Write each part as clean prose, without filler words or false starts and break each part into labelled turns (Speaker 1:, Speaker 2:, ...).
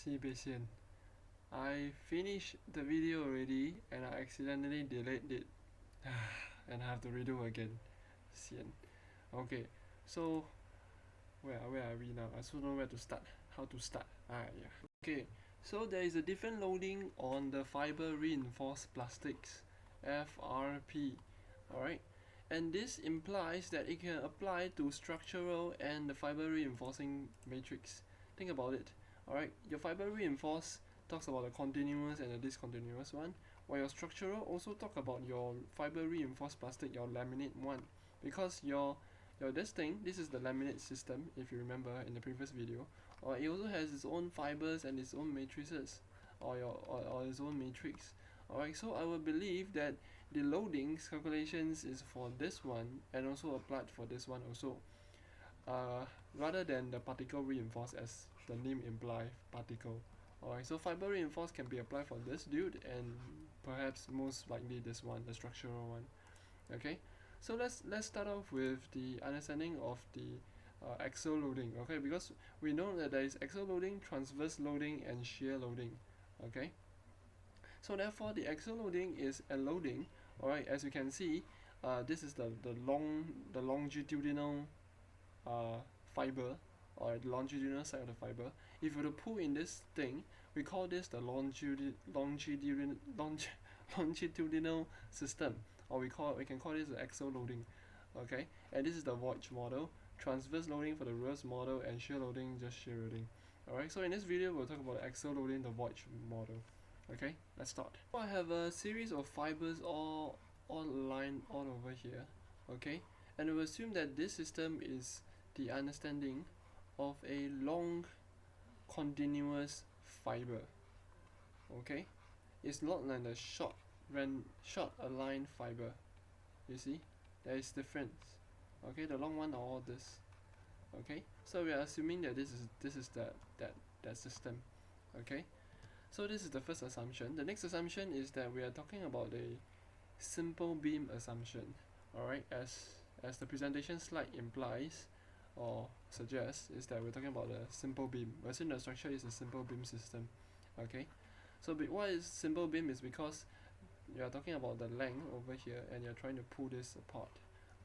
Speaker 1: sibei sian. I finished the video already and I accidentally delayed it and I have to redo again. Sian. Okay, so where are we now? I also know where to start. How to start. Yeah. Okay, so there is a different loading on the fiber reinforced plastics, FRP. Alright, and this implies that it can apply to structural and the fiber reinforcing matrix. Think about it. Alright, your fiber reinforced talks about the continuous and the discontinuous one, while your structural also talk about your fiber reinforced plastic, your laminate one, because your this is the laminate system, if you remember in the previous video, or it also has its own fibers and its own matrices, or its own matrix. Alright, so I will believe that the loadings calculations is for this one and also applied for this one also, rather than the particle reinforced as the name imply particle. Alright, so fiber reinforced can be applied for this dude and perhaps most likely this one, the structural one. Okay, so let's start off with the understanding of the axial loading. Okay, because we know that there is axial loading, transverse loading, and shear loading. Okay, so therefore the axial loading is a loading. Alright, as you can see, this is the longitudinal fiber, or the longitudinal side of the fiber. If you were to pull in this thing, we call this the longitudinal system, or we can call this the axial loading. Okay, and this is the Voigt model, transverse loading for the reverse model, and shear loading just shear loading. Alright, so in this video we'll talk about axial loading, the Voigt model. Okay, let's start. So I have a series of fibers all aligned all over here. Okay, and we assume that this system is the understanding of a long continuous fiber. Okay, it's not like the short aligned fiber. You see, there is difference. Okay, the long one are all this. Okay, so we are assuming that this is that system. Okay, so this is the first assumption. The next assumption is that we are talking about a simple beam assumption. Alright, as the presentation slide implies or suggests, is that we're talking about a simple beam. We're assuming the structure is a simple beam system. Okay, so why is simple beam is because you are talking about the length over here and you're trying to pull this apart.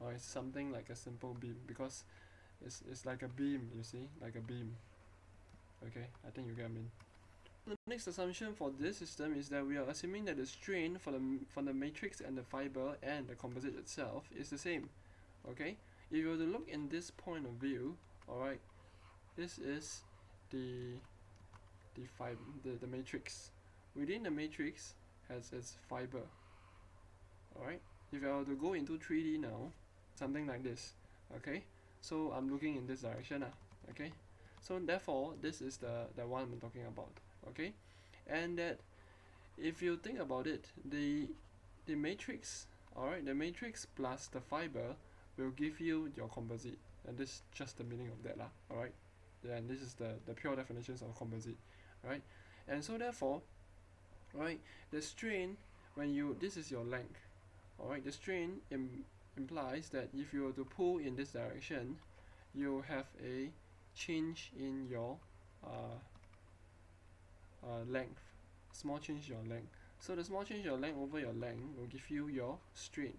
Speaker 1: Or it's something like a simple beam because it's like a beam, you see, like a beam. Okay, I think you get what I mean. The next assumption for this system is that we are assuming that the strain for the matrix and the fiber and the composite itself is the same. Okay, if you were to look in this point of view, alright, this is the matrix. Within the matrix has its fiber. Alright, if I were to go into 3D now, something like this. Okay, so I'm looking in this direction. Okay, so therefore this is the one I'm talking about. Okay, and that if you think about it, the matrix, alright, the matrix plus the fiber will give you your composite, and this is just the meaning of that alright, and this is the pure definitions of composite. Right, and so therefore, right, the strain when you, this is your length. Alright, the strain implies that if you were to pull in this direction, you have a change in your length, small change in your length. So the small change in your length over your length will give you your strain.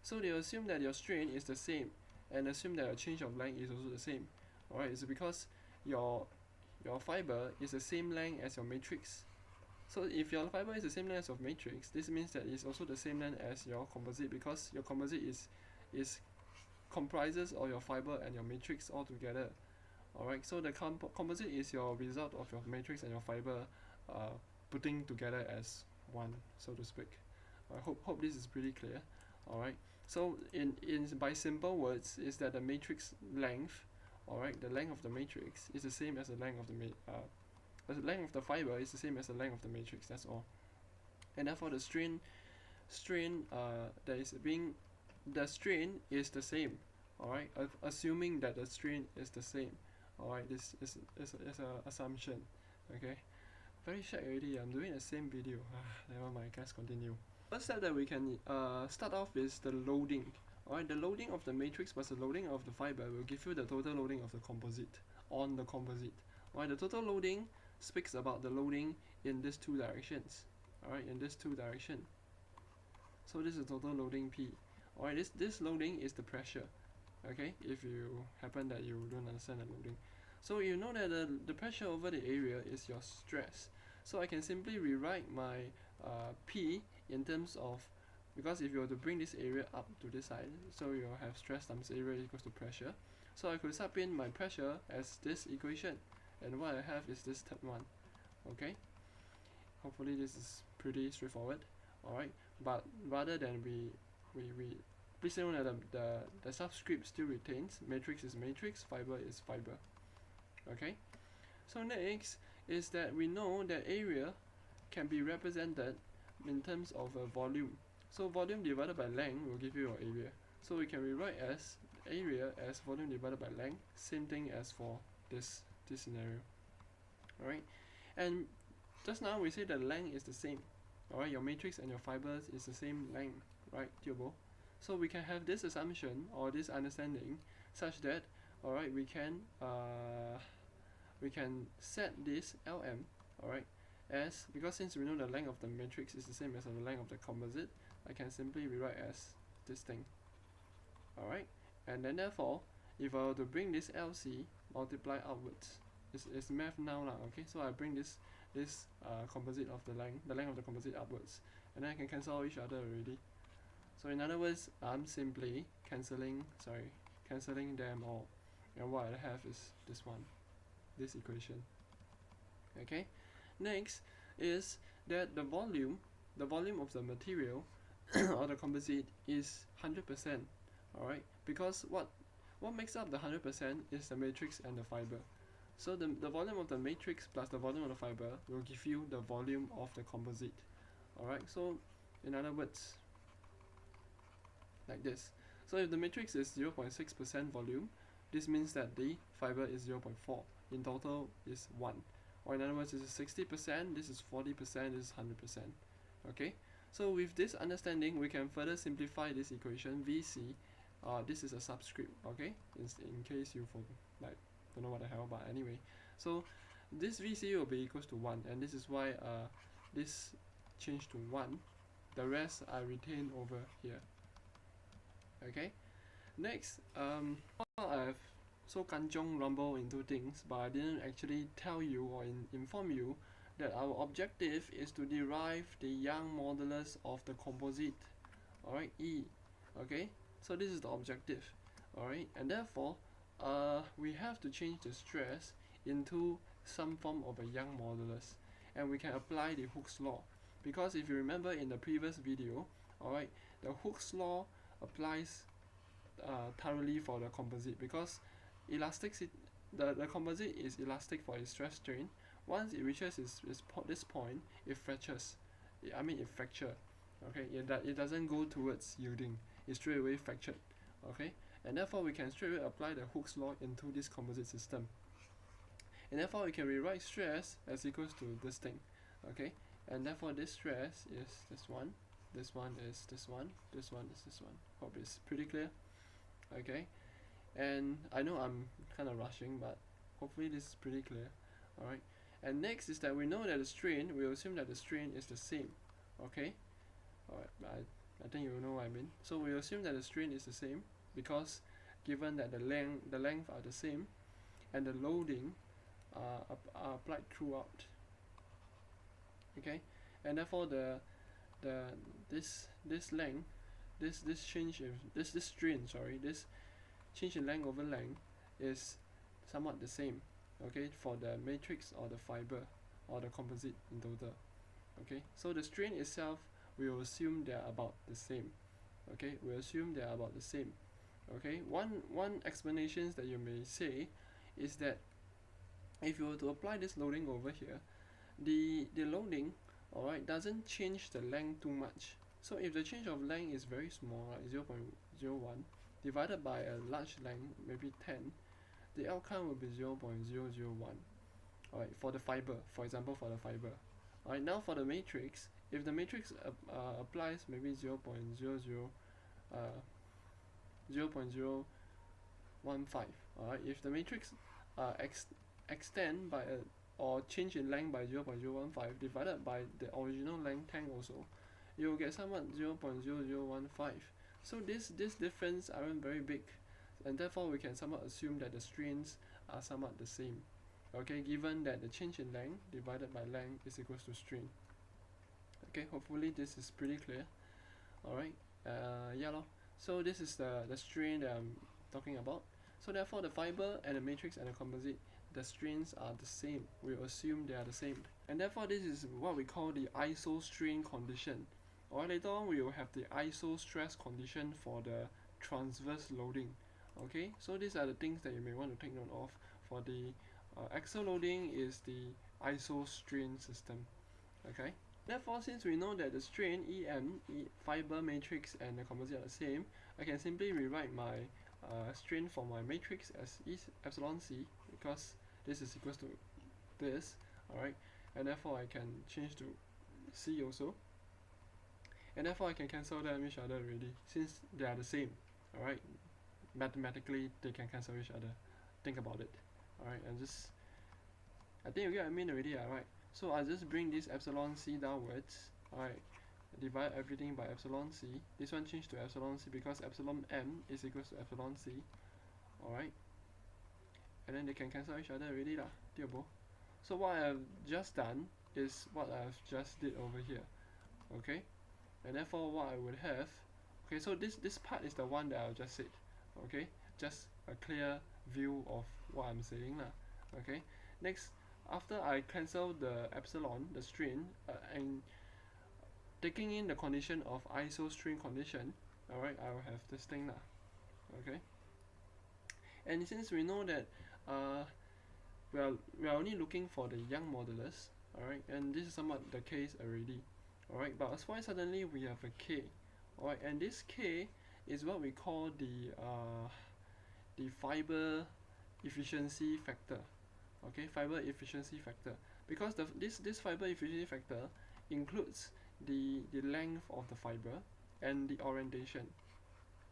Speaker 1: So they assume that your strain is the same and assume that your change of length is also the same. Alright, it's because your fiber is the same length as your matrix. So if your fiber is the same length as your matrix, this means that it's also the same length as your composite, because your composite is comprises all your fiber and your matrix all together. Alright, so the composite is your result of your matrix and your fiber putting together as one, so to speak. I hope this is pretty clear. Alright, so in by simple words is that the matrix length, alright, the length of the matrix is the same as the length of the length of the fiber is the same as the length of the matrix. That's all. And therefore the strain the strain is the same. Alright, assuming that the strain is the same. Alright, this is a assumption. Okay, very short already. I'm doing the same video. Never mind, let's continue. First step that we can start off is the loading. Alright, the loading of the matrix plus the loading of the fiber will give you the total loading of the composite on the composite. Alright, the total loading speaks about the loading in these two directions. Alright, in this two direction. So this is total loading P. Alright, this loading is the pressure. Okay, if you happen that you don't understand the loading. So you know that the pressure over the area is your stress. So I can simply rewrite my P in terms of, because if you were to bring this area up to this side, so you'll have stress times area equals to pressure. So I could sub in my pressure as this equation, and what I have is this third one. Okay, hopefully this is pretty straightforward. Alright, but rather than we please note that the subscript still retains matrix is matrix, fiber is fiber. Okay, so next is that we know that area can be represented in terms of a volume. So volume divided by length will give you your area. So we can rewrite as area as volume divided by length, same thing as for this scenario. Alright, and just now we say that length is the same. Alright, your matrix and your fibers is the same length, right, Tiobo? So we can have this assumption or this understanding such that, alright, we can set this LM, alright, as, because since we know the length of the matrix is the same as the length of the composite, I can simply rewrite as this thing. Alright, and then therefore, if I were to bring this LC multiply outwards, it's math now lah, okay, so I bring this composite of the length of the composite upwards, and then I can cancel each other already. So in other words, I'm simply cancelling them all, and what I have is this one, this equation. Okay, next is that the volume of the material or the composite is 100%. Alright, because what makes up the 100% is the matrix and the fiber. So the volume of the matrix plus the volume of the fiber will give you the volume of the composite. Alright, so in other words, like this. So if the matrix is 0.6% volume, this means that the fiber is 0.4. In total is 1. Or in other words, this is 60%, this is 40%, this is 100%. Okay, so with this understanding, we can further simplify this equation. VC, this is a subscript, okay, in case you don't know what the hell, but anyway, so this VC will be equals to 1, and this is why this changed to 1. The rest I retain over here. Okay, next, I've so kanchong rumble into things, but I didn't actually tell you or inform you that our objective is to derive the Young modulus of the composite, alright, E. Okay, so this is the objective, alright, and therefore we have to change the stress into some form of a Young modulus, and we can apply the Hooke's law, because if you remember in the previous video, alright, the Hooke's law applies thoroughly for the composite, because the composite is elastic for its stress strain. Once it reaches this point, it fractures. It fracture. Okay, it doesn't go towards yielding. It's straight away fractured. Okay, and therefore we can straight away apply the Hooke's law into this composite system. And therefore we can rewrite stress as equals to this thing. Okay, and therefore this stress is this one. This one is this one. This one is this one. Hope it's pretty clear. Okay, and I know I'm kind of rushing, but hopefully this is pretty clear. Alright, and next is that we know that the strain, we assume that the strain is the same. Okay, alright, I think you know what I mean. So we assume that the strain is the same because given that the length are the same and the loading are applied throughout. Okay, and therefore this length, this change in this strain, this change in length over length is somewhat the same, okay, for the matrix or the fiber or the composite in total. Okay, so the strain itself, we will assume they are about the same. Okay, we assume they are about the same. Okay, one explanation that you may say is that if you were to apply this loading over here, the loading, alright, doesn't change the length too much. So if the change of length is very small, like 0.01, divided by a large length, maybe 10, the outcome will be 0.001. Alright, for the fiber, for example, for the fiber. Alright, now for the matrix, if the matrix applies maybe 0.015, alright, if the matrix extend by or change in length by 0.015 divided by the original length 10 also, you will get somewhat 0.0015. So this difference aren't very big, and therefore we can somewhat assume that the strains are somewhat the same. Okay, given that the change in length divided by length is equals to strain. Okay, hopefully this is pretty clear. Alright, yeah lor. So this is the strain that I'm talking about. So therefore the fiber and the matrix and the composite, the strains are the same. We assume they are the same. And therefore this is what we call the isostrain condition. Or later on we will have the isostress condition for the transverse loading. Okay, so these are the things that you may want to take note of. For the axial loading is the isostrain system. Okay, therefore since we know that the strain EM, fiber, matrix and the composite are the same, I can simply rewrite my strain for my matrix as epsilon c, because this is equals to this. Alright, and therefore I can change to c also, and therefore I can cancel them each other already since they are the same. Alright, mathematically they can cancel each other. Think about it. Alright, and just, I think you get what I mean already. Alright, so I just bring this epsilon c downwards. Alright, divide everything by epsilon c. This one change to epsilon c because epsilon m is equals to epsilon c. Alright, and then they can cancel each other already lah. So what I have just done is what I've just did over here. Okay, and therefore what I would have, okay, so this part is the one that I just said. Okay, just a clear view of what I'm saying lah. Okay, next, after I cancel the epsilon, the strain, and taking in the condition of isostrain condition, alright, I will have this thing lah. Okay, and since we know that we are only looking for the Young modulus, alright, and this is somewhat the case already. Alright, but as why suddenly we have a k, alright, and this k is what we call the fiber efficiency factor. Okay, fiber efficiency factor, because this fiber efficiency factor includes the length of the fiber and the orientation.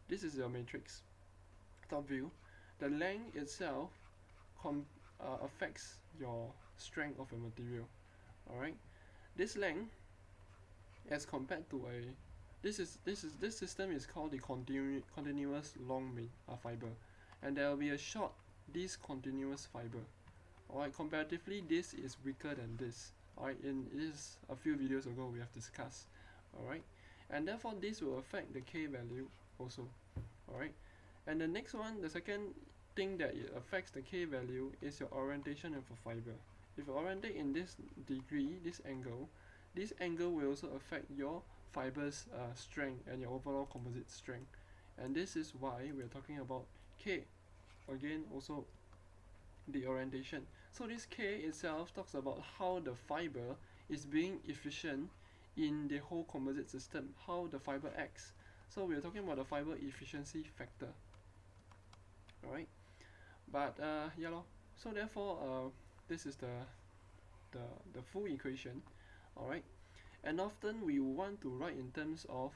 Speaker 1: This is your matrix. Top view. The length itself affects your strength of your material. Alright, this length as compared to a this system is called the continuous long fiber, and there will be a short discontinuous fiber. Alright, comparatively this is weaker than this. Alright, in this a few videos ago we have discussed. Alright, and therefore this will affect the k value also. Alright, and the next one, the second thing that it affects the k value is your orientation of a fiber. If you orientate in this degree, this angle will also affect your fiber's strength and your overall composite strength. And this is why we are talking about k. Again, also the orientation. So this k itself talks about how the fiber is being efficient in the whole composite system, how the fiber acts. So we are talking about the fiber efficiency factor. Alright, but yeah lor. So therefore this is the full equation. Alright, and often we want to write in terms of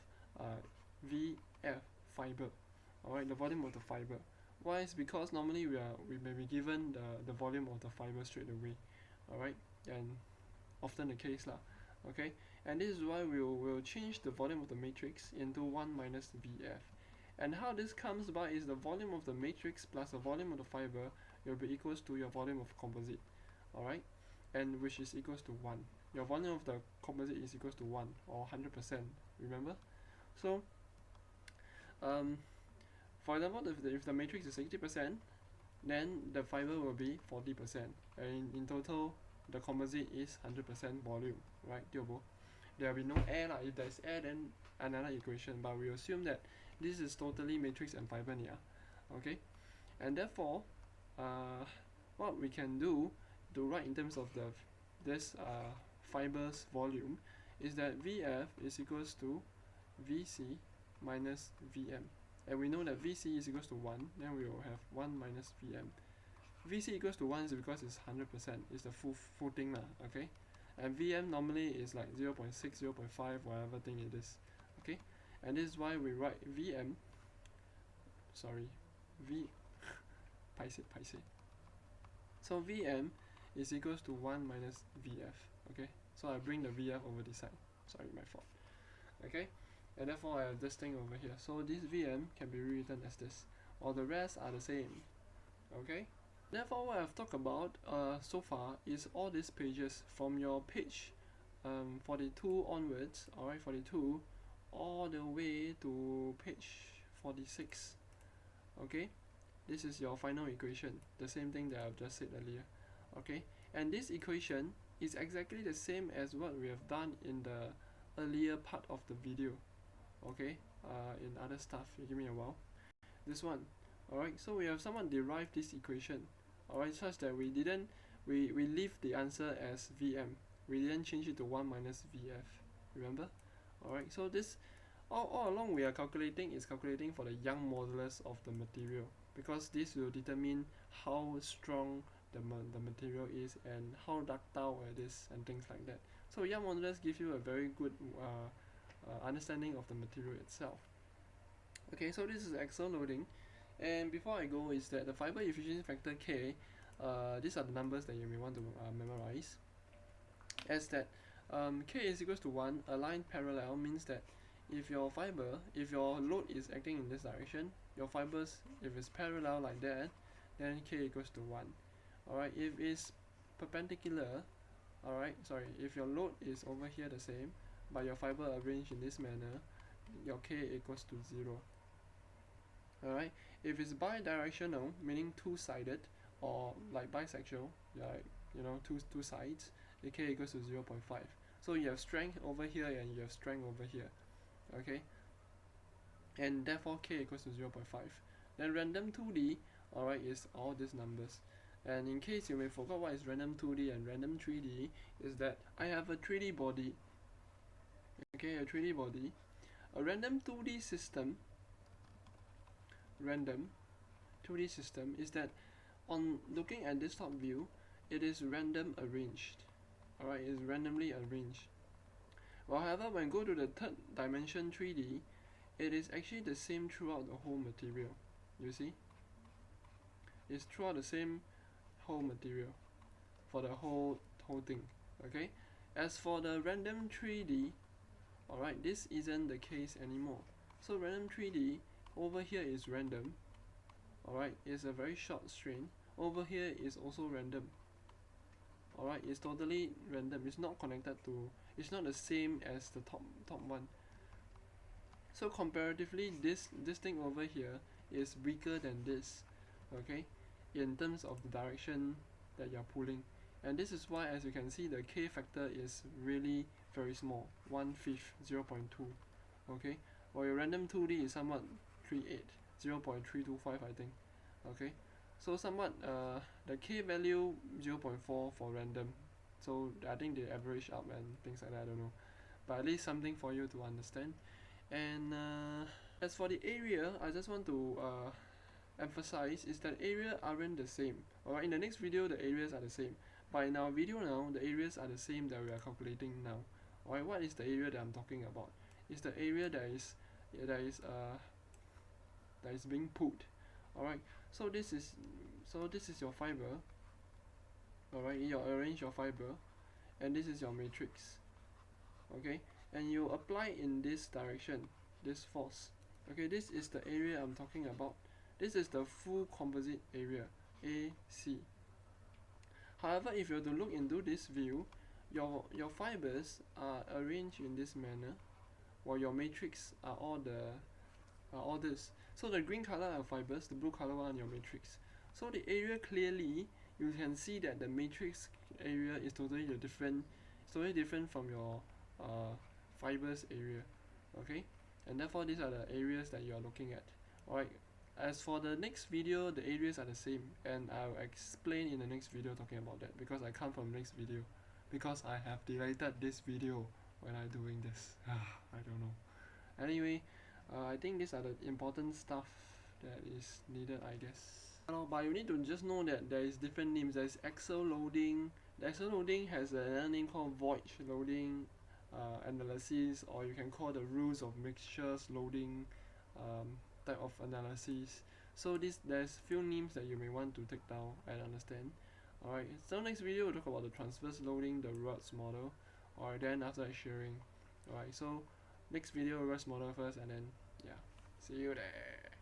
Speaker 1: VF fiber. Alright, the volume of the fiber. Why? Is because normally we may be given the volume of the fiber straight away. Alright, and often the case lah. Okay, and this is why we'll change the volume of the matrix into 1 minus VF. And how this comes by is the volume of the matrix plus the volume of the fiber will be equals to your volume of composite. Alright, and which is equals to 1. Your volume of the composite is equals to 1 or 100%, remember? So for example, if the matrix is 80%, then the fiber will be 40%, and in total the composite is 100% volume, right? There will be no air lah. If there's air, then another equation, but we assume that this is totally matrix and fiber here. Okay, and therefore what we can do to write in terms of this fiber's volume is that VF is equals to VC minus VM, and we know that VC is equals to 1, then we will have 1 minus VM. VC equals to 1 is because it's 100%, it's the full thing lah, okay? And VM normally is like 0.6, 0.5, whatever thing it is, okay? And this is why we write VM, sorry, paise. So VM is equals to 1 minus Vf. Okay, so I bring the Vf over this side. Sorry, my fault. Okay, and therefore I have this thing over here. So this Vm can be rewritten as this. All the rest are the same. Okay, therefore what I've talked about so far is all these pages from your page 42 onwards, alright, 42 all the way to page 46. Okay, this is your final equation, the same thing that I've just said earlier. Okay, and this equation is exactly the same as what we have done in the earlier part of the video. Okay, in other stuff, give me a while. This one, alright, so we have someone derived this equation, alright, such that we leave the answer as Vm. We didn't change it to 1 minus Vf, remember? Alright, so this all along we are calculating for the Young modulus of the material, because this will determine how strong the material is and how ductile it is and things like that. So Young modulus gives you a very good understanding of the material itself. Okay, so this is axial loading, and before I go is that the fiber efficiency factor K, these are the numbers that you may want to memorize, as that K is equals to 1. Aligned parallel means that if your load is acting in this direction, your fibers, if it's parallel like that, then K equals to 1. Alright, if it's perpendicular, if your load is over here the same, but your fiber arranged in this manner, your K equals to 0. Alright, if it's bidirectional, meaning two-sided, or like bisexual, like two sides, the K equals to 0.5. So you have strength over here and you have strength over here. Okay, and therefore K equals to 0.5. Then random 2D, alright, is all these numbers. And in case you may forget what is random 2D and random 3D, is that I have a 3D body. Okay, a 3D body. A random 2D system, is that on looking at this top view, it is random arranged. Alright, it is randomly arranged. Well, however, when you go to the third dimension 3D, it is actually the same throughout the whole material. You see? It's throughout the same whole material for the whole thing. Okay? As for the random 3D, alright, this isn't the case anymore. So random 3D, over here is random. Alright, it's a very short strain. Over here is also random. Alright, it's totally random. It's not connected to, it's not the same as the top one. So comparatively, this thing over here is weaker than this, okay, in terms of the direction that you're pulling. And this is why, as you can see, the K factor is really very small, 1/5, 0.2. Okay, while your random 2D is somewhat 3.8, 0.325, I think. Okay, so somewhat the K value 0.4 for random, so I think they average up and things like that, I don't know, but at least something for you to understand. And as for the area, I just want to emphasize is that area aren't the same. Alright, in the next video the areas are the same, but in our video now the areas are the same that we are calculating now. Alright, what is the area that I'm talking about? It's the area that is being pulled. Alright, so this is your fiber. Alright, you arrange your fiber, and this is your matrix. Okay, and you apply in this direction, this force. Okay, this is the area I'm talking about. This is the full composite area, AC. However, if you have to look into this view, your fibers are arranged in this manner, while your matrix are all this. So the green color are fibers, the blue color one are your matrix. So the area, clearly you can see that the matrix area is totally different from your fibers area. Okay, and therefore these are the areas that you are looking at. Alright, as for the next video, the areas are the same, and I'll explain in the next video talking about that, because I come from the next video, because I have deleted this video when I'm doing this. I don't know. Anyway, I think these are the important stuff that is needed, I guess. But you need to just know that there is different names. There is axial loading. The axial loading has another name called Voigt loading analysis, or you can call the rules of mixtures loading type of analysis. So there's few names that you may want to take down and understand. Alright, so next video we'll talk about the transverse loading, the rods model. Alright, then after that shearing. Alright, so next video reverse model first, and then yeah, see you there.